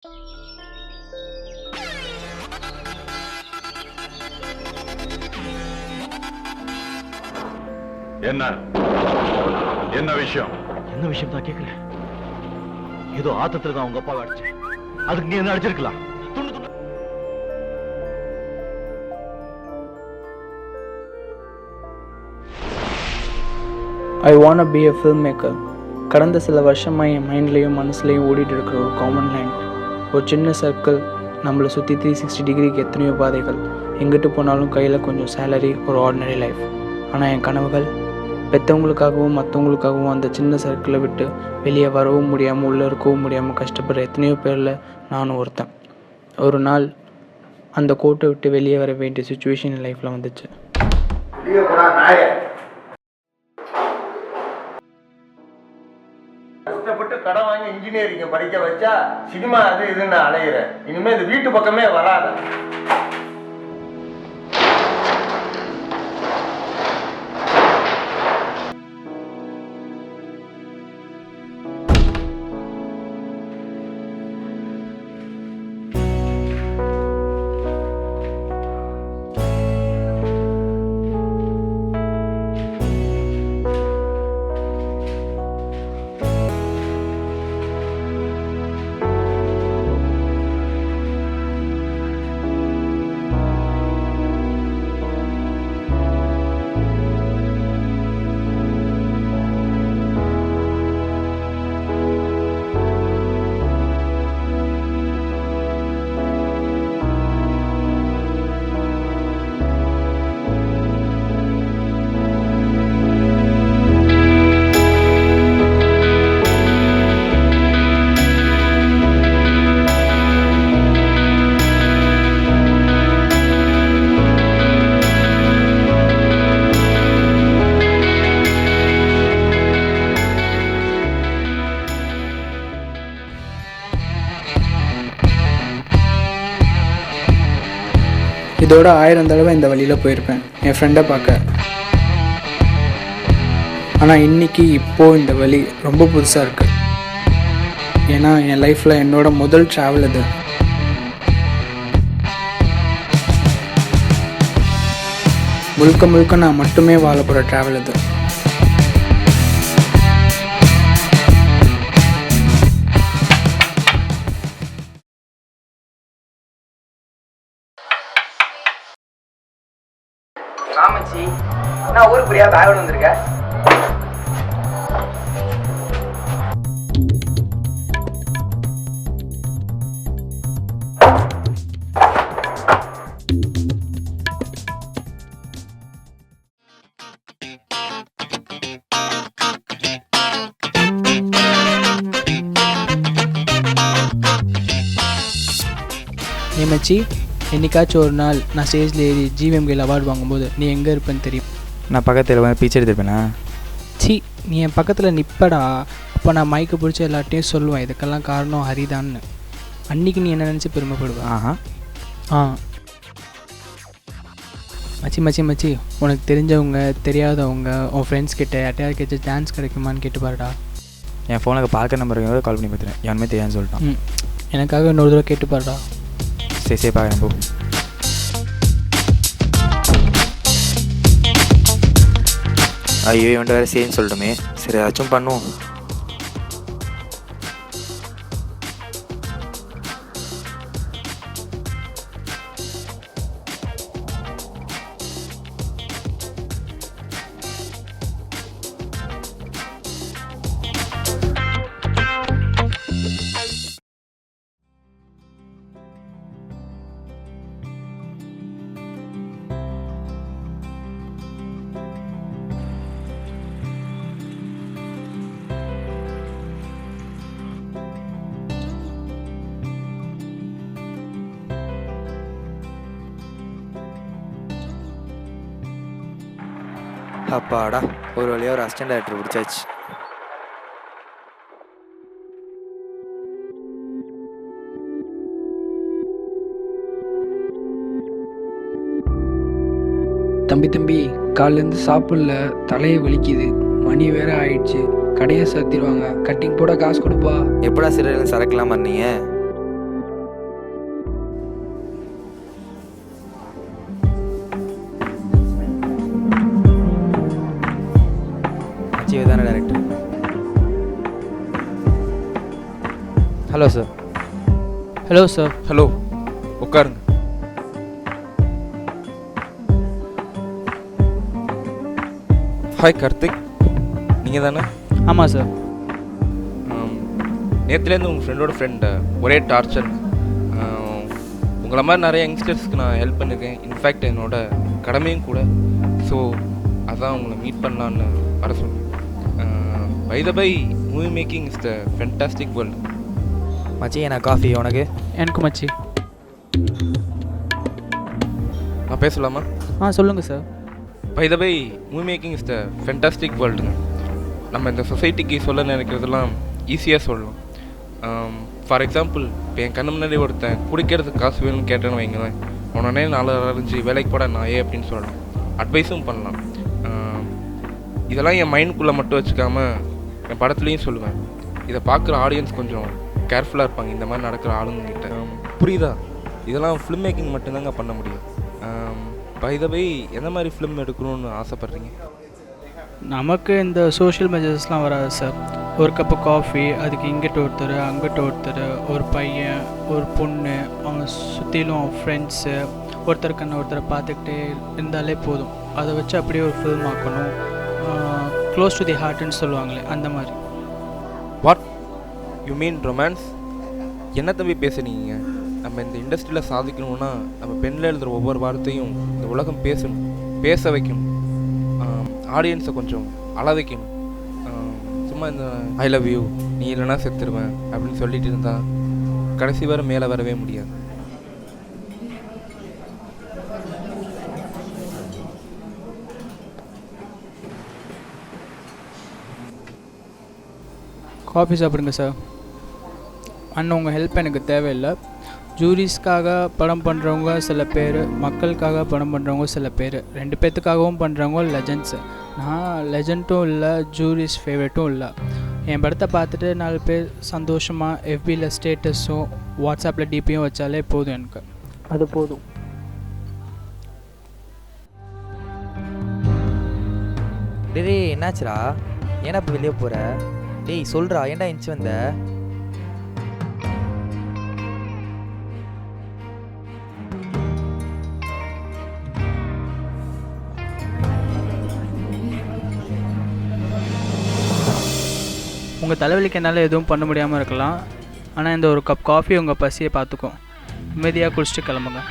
என்ன என்ன விஷயம்? என்ன விஷயம் தான் கேக்குறேன். ஏதோ ஆத்தத்துல தான் உங்க அப்பா அடிச்சேன். அதுக்கு நீ என்ன அடிச்சிருக்கலாம்? I want be a film maker. கடந்த சில வருஷமாக என் மைண்ட்லேயும் மனசுலேயும் ஓடிட்டு இருக்கிற ஒரு காமன் லைன், ஒரு சின்ன சர்க்கிள், நம்மளை சுற்றி 360 டிகிரிக்கு எத்தனையோ பாதைகள், எங்கிட்டு போனாலும் கையில் கொஞ்சம் சேலரி, ஒரு ஆர்டினரி லைஃப். ஆனால் என் கனவுகள் பெற்றவங்களுக்காகவும் மற்றவங்களுக்காகவும் அந்த சின்ன சர்க்கிளை விட்டு வெளியே வரவும் முடியாமல் உள்ளே இருக்கவும் முடியாமல் கஷ்டப்படுற எத்தனையோ பேரில் நானும் ஒருத்தன். ஒரு நாள் அந்த கோட்டை விட்டு வெளியே வர வேண்டிய சுச்சுவேஷன் என் லைஃப்பில் வந்துச்சு. கஷ்டப்பட்டு கடன் வாங்கி இன்ஜினியரிங் படிக்க வச்சா சினிமா அது இதுன்னு அலையிறேன். இனிமே இந்த வீட்டு பக்கமே வராத. இதோட 1000 தடவை இந்த வழியில் போயிருப்பேன் என் ஃப்ரெண்டை பார்க்க. ஆனால் இப்போது இந்த வழி ரொம்ப புதுசாக இருக்குது. ஏன்னா என் லைஃப்பில் என்னோட முதல் ட்ராவல் அது. முழுக்க முழுக்க நான் மட்டுமே வாழ போகிற ட்ராவல் அது. ராமச்சி, நான் ஊருக்கு புரியா பேக் வந்திருக்கேன். மச்சி, என்னைக்காச்சும் ஒரு நாள் நான் ஸ்டேஜில் ஏறி ஜிவிஎம்கேல அவார்டு வாங்கும்போது நீ எங்கே இருப்பேன்னு தெரியும். நான் பக்கத்தில் வந்து பீச் எடுத்துருப்பேனா? நீ என் பக்கத்தில் நிற்படா. அப்போ நான் மைக்கு பிடிச்ச எல்லாட்டையும் சொல்லுவேன், இதுக்கெல்லாம் காரணம் ஹரிதான்னு. அன்றைக்கி நீ என்ன நினச்சி பெருமைப்படுவேன். மச்சி மச்சி மச்சி, உனக்கு தெரிஞ்சவங்க தெரியாதவங்க உன் ஃப்ரெண்ட்ஸ் கிட்ட யார்ட்டையாவது கேட்டு டான்ஸ் கிடைக்குமான்னு கேட்டு பாருடா. என் ஃபோனுக்கு பார்க்க நம்பருக்கு கால் பண்ணி பார்த்துறேன், யாருமே தெரியாதுன்னு சொல்லிட்டான். எனக்காக இன்னொரு தடவை கேட்டு பாருடா. சரி பார்க்குறேன் போ. ஐயோ இவன்ட்டு வேறு சரின்னு சொல்லட்டுமே. சரி ஏதாச்சும் பண்ணுவோம். அப்பாடா, ஒரு வழியாக ஒரு அசிஸ்டன்ட் டைரக்டர் பிடிச்சாச்சு. தம்பி காலிலேருந்து சாப்பிடல, தலையை வலிக்குது, மணி வேற ஆயிடுச்சு, கடையை சாத்திடுவாங்க, கட்டிங் போட காசு கொடுப்பா. எப்படா சிறையில் சரக்குலாம் பண்ணீங்க? விஜய் தானே director. Hello sir. Hello sir. Hello, உட்காருங்க. ஹாய் கார்த்திக், நீங்கள் தானே? ஆமாம் சார். நேற்றுலேருந்து உங்கள் ஃப்ரெண்டோட ஃப்ரெண்டு ஒரே டார்ச்சர். உங்களை மாதிரி நிறைய யங்ஸ்டர்ஸ்க்கு நான் ஹெல்ப் பண்ணியிருக்கேன். இன்ஃபேக்ட் என்னோட கடமையும் கூட. ஸோ அதான் உங்களை மீட் பண்ணலான்னு வர சொன்னேன். By the by, movie making is the fantastic world. மச்சி எனக்கு காஃபி. உனக்கு? எனக்கு மச்சி. நான் பேசலாமா? சொல்லுங்கள் sir. By the by, movie making is the fantastic வேர்ல்டுங்க. நம்ம இந்த சொசைட்டிக்கு சொல்ல நினைக்கிறதெல்லாம் ஈஸியாக சொல்லலாம். ஃபார் எக்ஸாம்பிள், இப்போ என் கண்ணு முன்னாடி ஒருத்தன் குடிக்கிறதுக்கு காசு வேணும்னு கேட்டேன்னு வைங்களேன், உடனே 4 வேலைக்கு போட நாயே அப்படின்னு சொல்லலாம். அட்வைஸும் பண்ணலாம். இதெல்லாம் என் மைண்டுக்குள்ளே மட்டும் வச்சுக்காமல் என் படத்துலேயும் சொல்லுவேன். இதை பார்க்குற ஆடியன்ஸ் கொஞ்சம் கேர்ஃபுல்லாக இருப்பாங்க இந்த மாதிரி நடக்கிற ஆளுங்கிட்ட. புரியுதா? இதெல்லாம் ஃபிலிம் மேக்கிங் மட்டும்தாங்க பண்ண முடியும். பை த பை, எந்த மாதிரி ஃபிலிம் எடுக்கணும்னு ஆசைப்பட்றீங்க? நமக்கு இந்த சோஷியல் மெசேஜஸ்லாம் வராது சார். ஒரு கப்பு காஃபி, அதுக்கு இங்கிட்ட ஒருத்தர் அங்கிட்ட ஒருத்தர், ஒரு பையன் ஒரு பொண்ணு, அவங்க சுற்றிலும் அவங்க ஃப்ரெண்ட்ஸு, ஒருத்தருக்கண்ண ஒருத்தரை பார்த்துக்கிட்டே இருந்தாலே போதும். அதை வச்சு அப்படியே ஒரு ஃபில்ம் ஆக்கணும். க்ளோஸ் டு தி ஹார்ட்னு சொல்லுவாங்களே, அந்த மாதிரி. What you mean romance? என்ன தம்பி பேசுனீங்க? நம்ம இந்த இண்டஸ்ட்ரியில் சாதிக்கணும்னா நம்ம பெண்ணில் எழுதுகிற ஒவ்வொரு வார்த்தையும் இந்த உலகம் பேசணும், பேச வைக்கணும், ஆடியன்ஸை கொஞ்சம் அழ வைக்கணும். சும்மா இந்த ஐ லவ் யூ, நீ இல்லைனா செத்துருவேன் அப்படின்னு சொல்லிட்டு இருந்தால் கடைசி வரை மேலே வரவே முடியாது. காஃபி சாப்பிடுங்க சார். அண்ணன் உங்கள் ஹெல்ப் எனக்கு தேவையில்லை. ஜூரிஸ்க்காக படம் பண்ணுறவங்க சில பேர், மக்களுக்காக படம் பண்ணுறவங்க சில பேர், 2 பேர்த்துக்காகவும் பண்ணுறவங்க லெஜண்ட்ஸு. நான் லெஜண்ட்டும் இல்லை, ஜூரிஸ் ஃபேவரட்டும் இல்லை. என் படத்தை பார்த்துட்டு 4 பேர் சந்தோஷமாக எஃபியில் ஸ்டேட்டஸும் வாட்ஸ்அப்பில் டிபியும் வச்சாலே போதும் எனக்கு. அது போதும். டேய் என்னாச்சுடா? ஏன்னா இப்போ வெளியே போகிற? டேய் சொல்கிறா, ஏன்டா எஞ்சி வந்த? உங்கள் தலைவலிக்கு என்னால் எதுவும் பண்ண முடியாமல் இருக்கலாம். ஆனால் இந்த ஒரு கப் காஃபி உங்கள் பசியை பார்த்துக்கும். அமைதியாக குடிச்சிட்டு கிளம்புங்க.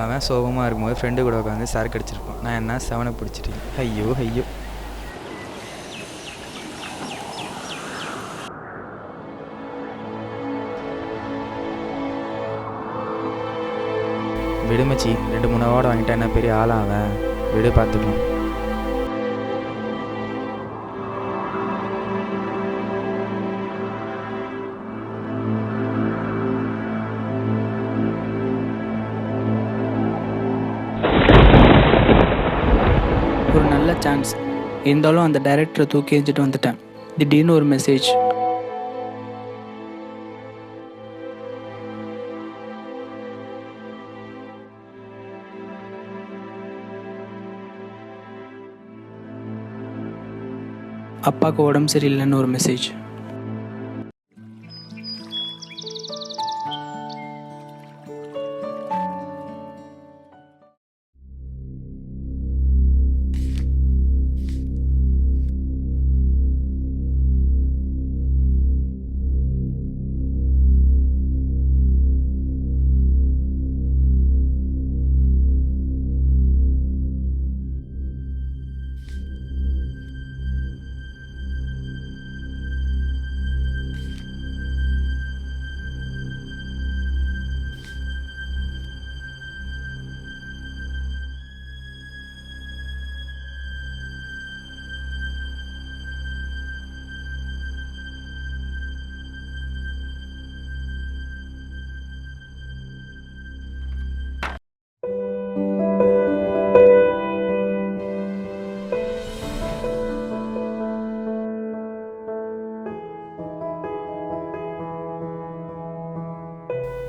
அவன் சோகமாக இருக்கும்போது ஃப்ரெண்டு கூட உட்காந்து சரக்கு அடிச்சிருப்பான். நான் என்ன 7 பிடிச்சிட்டேன். ஐயோ ஐயோ. விடுமச்சி, 2-3 அவார்டு வாங்கிட்டா என்ன பெரிய ஆளாக அவன். விடு, பார்த்துக்கலாம். ஒரு நல்ல சான்ஸ் இருந்தாலும் அந்த டைரக்டரை தூக்கி எறிஞ்சிட்டு வந்துட்டேன். திடீர்னு ஒரு மெசேஜ். அப்பாவுக்கு உடம்பு சரியில்லைன்னு ஒரு மெசேஜ்.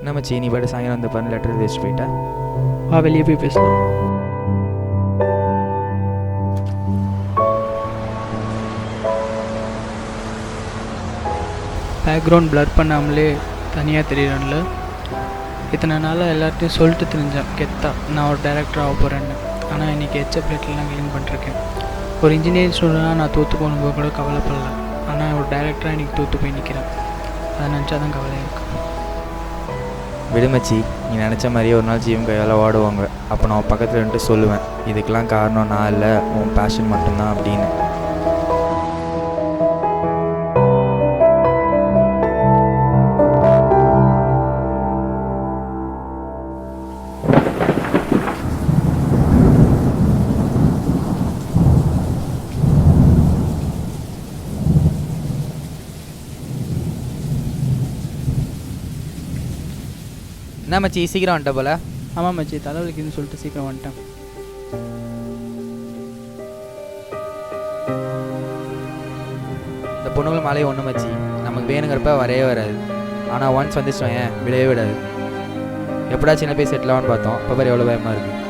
என்ன மச்சி நீ பாட்டு சாயங்காலம் வந்து பாரு லெட்டர் வச்சுட்டு போயிட்டா. வா வெளியே போய் பேசலாம். பேக்ரவுண்ட் ப்ளர் பண்ணாமலே தனியாக தெரியறேன்ல. இத்தனை நாளாக எல்லார்ட்டையும் சொல்லிட்டு தெரிஞ்சேன் கெத்தா நான் ஒரு டைரக்டர் ஆக போகிறேன்னு. ஆனால் இன்றைக்கி ஹெச்எப் லெட்டர்லாம் க்ளீன் பண்ணிருக்கேன். ஒரு இன்ஜினியரிங் ஸ்டூடெண்ட்டாக நான் தோற்று போனப்போ கூட கவலைப்படல. ஆனால் ஒரு டைரக்டராக இன்றைக்கி தோற்று போய் நிற்கிறேன். அதை நினச்சா தான் கவலையாக இருக்குது. விடுமச்சி நீ நினச்ச மாதிரியே ஒரு நாள் ஜீவன் கையால் ஓடுவாங்க. அப்போ நான் பக்கத்தில் இருந்துட்டு சொல்லுவேன் இதுக்கெல்லாம் காரணம் நான் இல்லை உன் பேஷன் மட்டும்தான் அப்படின்னு. என்ன மச்சி சீக்கிரம் வந்துட்ட போல. ஆமாம் மச்சி தலைவலிக்குன்னு சொல்லிட்டு சீக்கிரம் வந்துட்டேன். இந்த பொண்ணுங்களும் மழையை ஒன்று மச்சி நமக்கு வேணுங்கிறப்ப வரவே வராது. ஆனால் ஒன்ஸ் வந்துச்சோம் ஏன் விடவே விடாது. எப்படா சின்ன போய் செட்டில் ஆகும்னு பார்த்தோம். இப்போ பாரு எவ்வளோ பயமாக இருக்குது.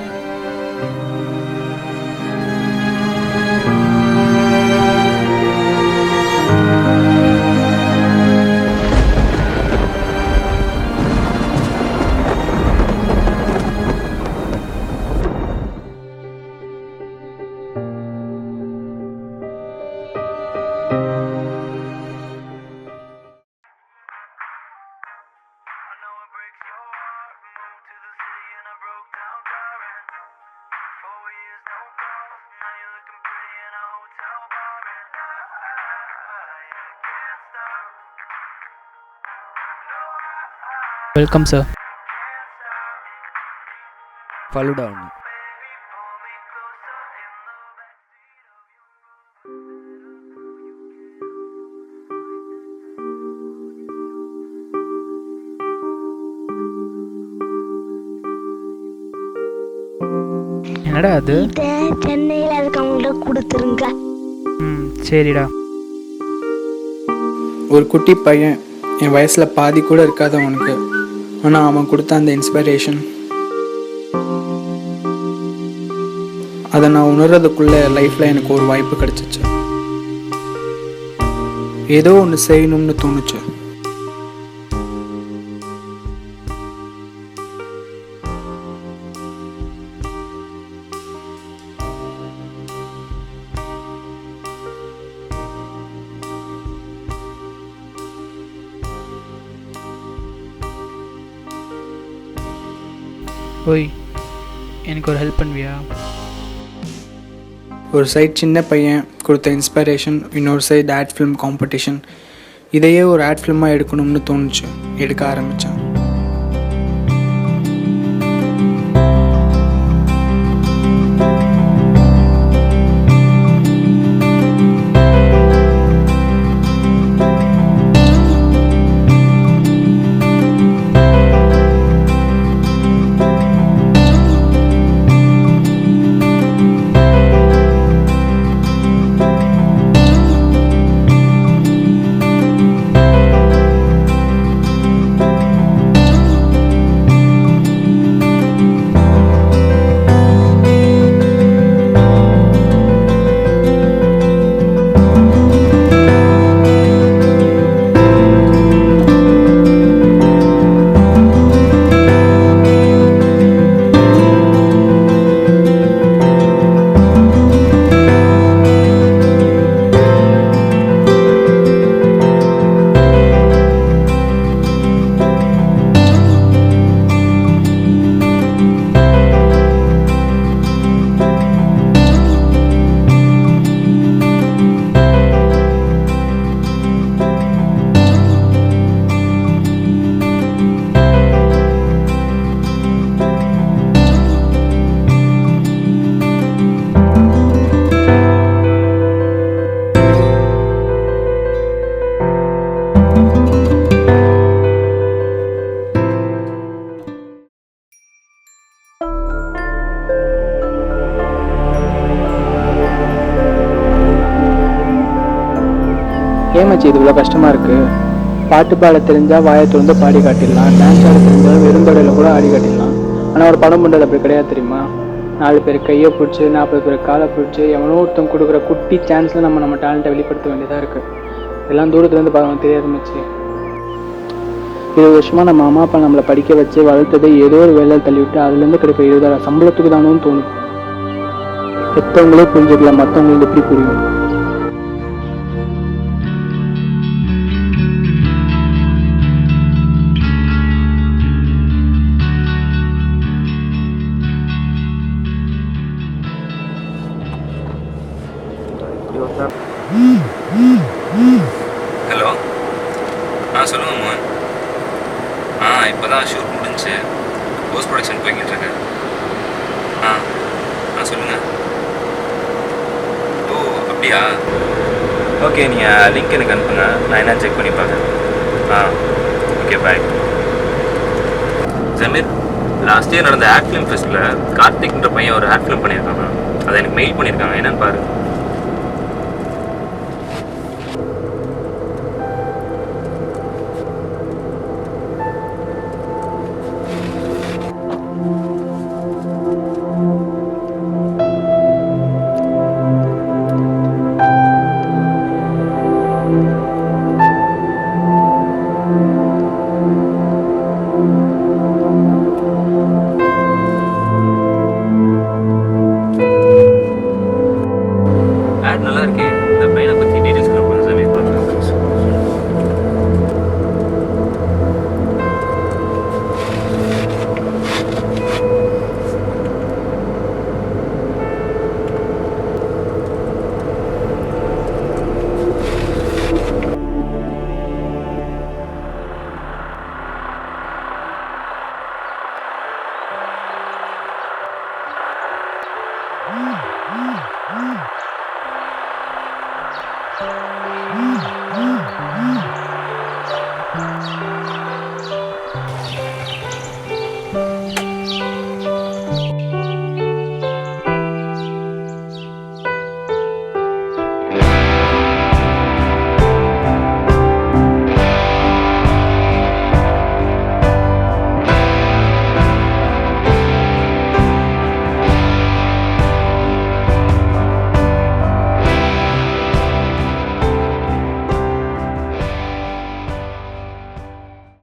Welcome sir. ஃபலுடா ஒன்று. என்னடா அது? சென்னையில் இருக்கவங்கள்ட்ட கொடுத்துருங்க. சரிடா. ஒரு குட்டி பையன் என் வயசில் பாதி கூட இருக்காத உனக்கு. ஆனால் அவன் கொடுத்த அந்த இன்ஸ்பிரேஷன் அதை நான் உணர்றதுக்குள்ளே லைஃப்பில் எனக்கு ஒரு வாய்ப்பு கிடச்சிச்சு. ஏதோ ஒன்று செய்யணும்னு தோணுச்சு. ஓய் எனக்கு ஒரு ஹெல்ப் பண்ணுவியா? ஒரு சைட் சின்ன பையன் கொடுத்த இன்ஸ்பிரேஷன், இன்னொரு சைடு ஆட் ஃபிலிம் காம்படிஷன். இதையே ஒரு ஆட் ஃபிலிமாக எடுக்கணும்னு தோணுச்சு. எடுக்க ஆரம்பித்தேன். ஏன் மச்சி இது இவ்வளோ கஷ்டமாக இருக்குது? பாட்டு பாட தெரிஞ்சால் வாயை திறந்து பாடி காட்டிடலாம், டான்ஸ் ஆட தெரிஞ்சால் வெறும் தொடையில் கூட ஆடி காட்டிடலாம். ஆனால் ஒரு படம் பண்ணுறது அப்படி கிடையாது தெரியுமா? 4 பேர் கையை பிடிச்சி 40 பேர் காலை பிடிச்சி எவனோ ஒருத்தன் கொடுக்குற குட்டி சான்ஸில் நம்ம டேலண்ட்டை வெளிப்படுத்த வேண்டியதாக இருக்குது. இதெல்லாம் தூரத்துலேருந்து பார்க்க தெரியாது மச்சி. 20 வருஷமாக நம்ம அம்மா அப்பா நம்மளை படிக்க வச்சு வளர்த்ததை ஏதோ ஒரு வேலையில் தள்ளிவிட்டு அதுலேருந்து கிடைக்கிற 20,000 சம்பளத்துக்கு தானோன்னு தோணும். பெற்றவங்களே புரிஞ்சுக்கலாம், மற்றவங்களுக்கு எப்படி புரியும்? ஹலோ, சொல்லுங்கள் மோகன். இப்போ தான் ஷூட் முடிஞ்சு போஸ்ட் ப்ரொடக்ஷன் போய்கிட்டு இருக்கேன். சொல்லுங்கள். ஓ அப்படியா? ஓகே, நீங்கள் லிங்க் எனக்கு அனுப்புங்க, நான் என்ன செக் பண்ணி பார்க்குறேன். ஓகே, பாய். ஜமீர், லாஸ்ட் இயர் நடந்த ஆட் ஃபிலிம் ஃபெஸ்ட்டில் கார்த்திக்ன்ற பையன் ஒரு ஆட் ஃபிலிம் பண்ணியிருக்காங்க. அதை எனக்கு மெயில் பண்ணியிருக்காங்க, என்னென்னு பாரு.